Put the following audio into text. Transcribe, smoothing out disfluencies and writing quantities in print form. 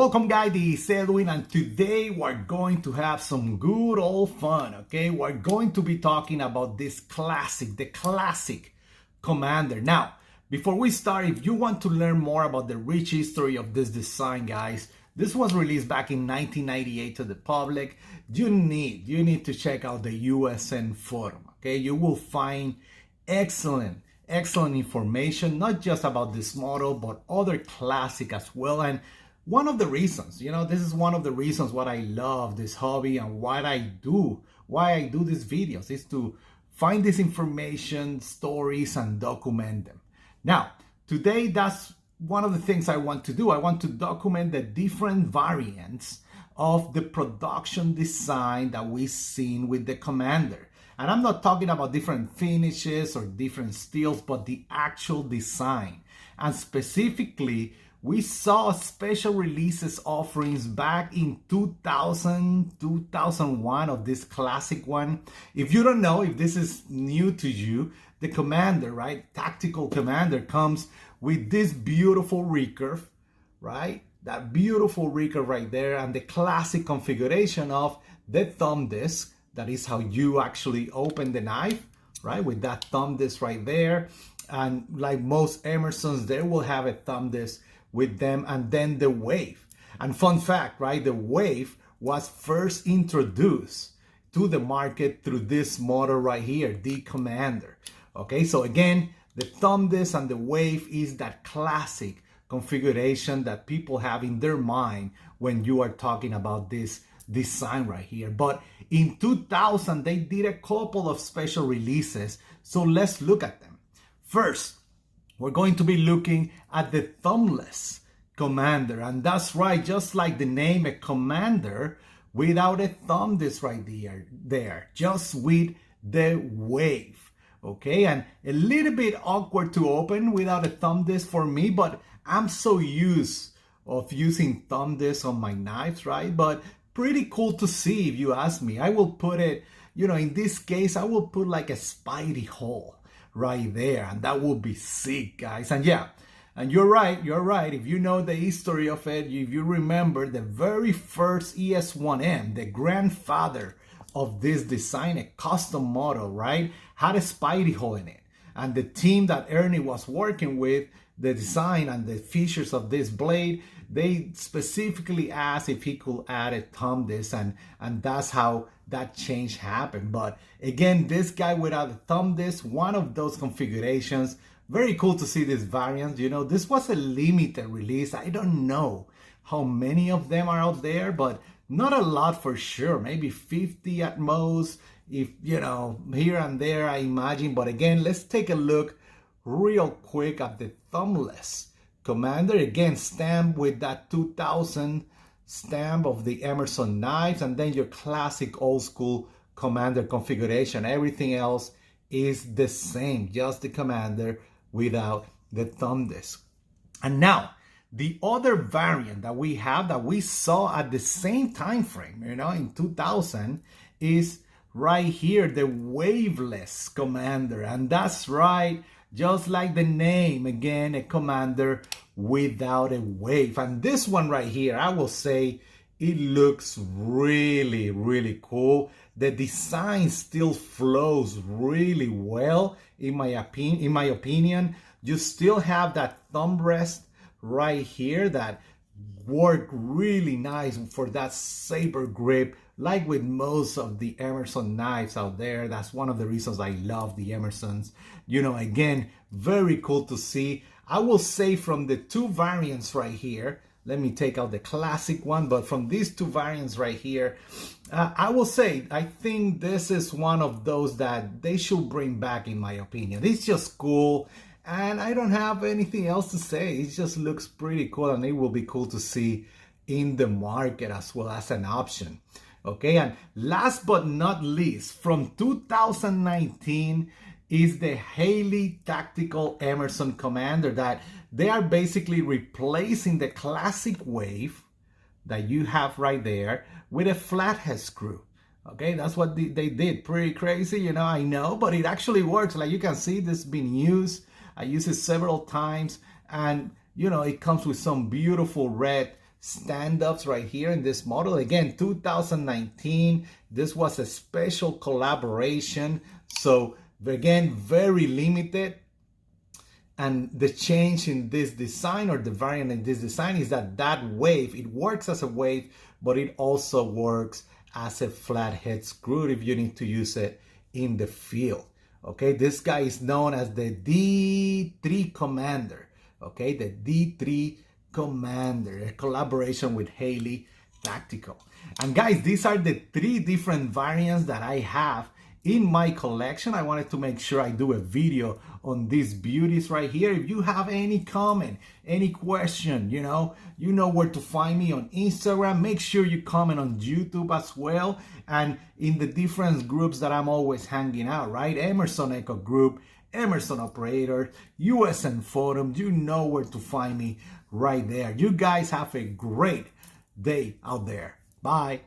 Welcome guys, this is Edwin, and today we're going to have some good old fun, okay? We're going to be talking about this classic, the classic Commander. Now, before we start, if you want to learn more about the rich history of this design, guys, this was released back in 1998 to the public. You need to check out the USN forum, okay? You will find excellent information, not just about this model, but other classic as well. And one of the reasons, this is one of the reasons why I love this hobby and why I do these videos, is to find this information, stories, and document them. Now, today, that's one of the things I want to do. I want to document the different variants of the production design that we've seen with the Commander. And I'm not talking about different finishes or different steels, but the actual design. And specifically, we saw special releases offerings back in 2000, 2001 of this classic one. If you don't know, if this is new to you, the Commander, right? Tactical Commander comes with this beautiful recurve, right? That beautiful recurve right there, and the classic configuration of the thumb disc. That is how you actually open the knife, right? With that thumb disc right there. And like most Emersons, they will have a thumb disc with them, and then the wave. And fun fact, right? The wave was first introduced to the market through this model right here, the Commander. Okay, so again, the thumb disc and the wave is that classic configuration that people have in their mind when you are talking about this design right here. But in 2000, they did a couple of special releases, so let's look at them. First, we're going to be looking at the Thumbless Commander, and that's right, just like the name, a Commander without a thumb disc right there, just with the wave, okay? And a little bit awkward to open without a thumb disc for me, but I'm so used of using thumb discs on my knives, right? But pretty cool to see, if you ask me. I will put it, in this case, I will put like a Spidey hole right there, and that would be sick, guys. And yeah, and you're right. If you know the history of it, if you remember the very first ES1M, the grandfather of this design, a custom model, right, had a Spidey hole in it. And the team that Ernie was working with, the design and the features of this blade, they specifically asked if he could add a thumb disc, and that's how that change happened. But again, this guy without a thumb disc, one of those configurations, very cool to see this variant. This was a limited release. I don't know how many of them are out there, but not a lot for sure, maybe 50 at most, if here and there, I imagine. But again, let's take a look real quick at the Thumbless Commander, again stamped with that 2000 stamp of the Emerson knives, and then your classic old school Commander configuration. Everything else is the same, just the Commander without the thumb disc. And now the other variant that we have, that we saw at the same time frame, in 2000, is right here, the Waveless Commander. And that's right, just like the name, again, a Commander without a wave. And this one right here, I will say, it looks really, really cool. The design still flows really well, in my opinion. You still have that thumb rest right here that work really nice for that saber grip, like with most of the Emerson knives out there. That's one of the reasons I love the Emersons. Again, very cool to see. I will say from the two variants right here, let me take out the classic one, but from these two variants right here, I will say, I think this is one of those that they should bring back, in my opinion. It's just cool, and I don't have anything else to say. It just looks pretty cool, and it will be cool to see in the market as well as an option. Okay, and last but not least, from 2019 is the Haley Tactical Emerson Commander, that they are basically replacing the classic wave that you have right there with a flathead screw. Okay, that's what they did. Pretty crazy, I know, but it actually works. Like you can see, this has been used. I use it several times, and it comes with some beautiful red stand-ups right here in this model. Again, 2019. This was a special collaboration. So again, very limited. And the change in this design, or the variant in this design, is that wave, it works as a wave, but it also works as a flathead screw if you need to use it in the field. Okay, this guy is known as the D3 Commander. Okay, the D3 Commander, a collaboration with Haley Tactical. And guys, these are the 3 different variants that I have in my collection. I wanted to make sure I do a video on these beauties right here. If you have any comment, any question, you know where to find me on Instagram. Make sure you comment on YouTube as well, and in the different groups that I'm always hanging out, right? Emerson Echo Group, Emerson Operator, USN Forum. You know where to find me right there. You guys have a great day out there. Bye.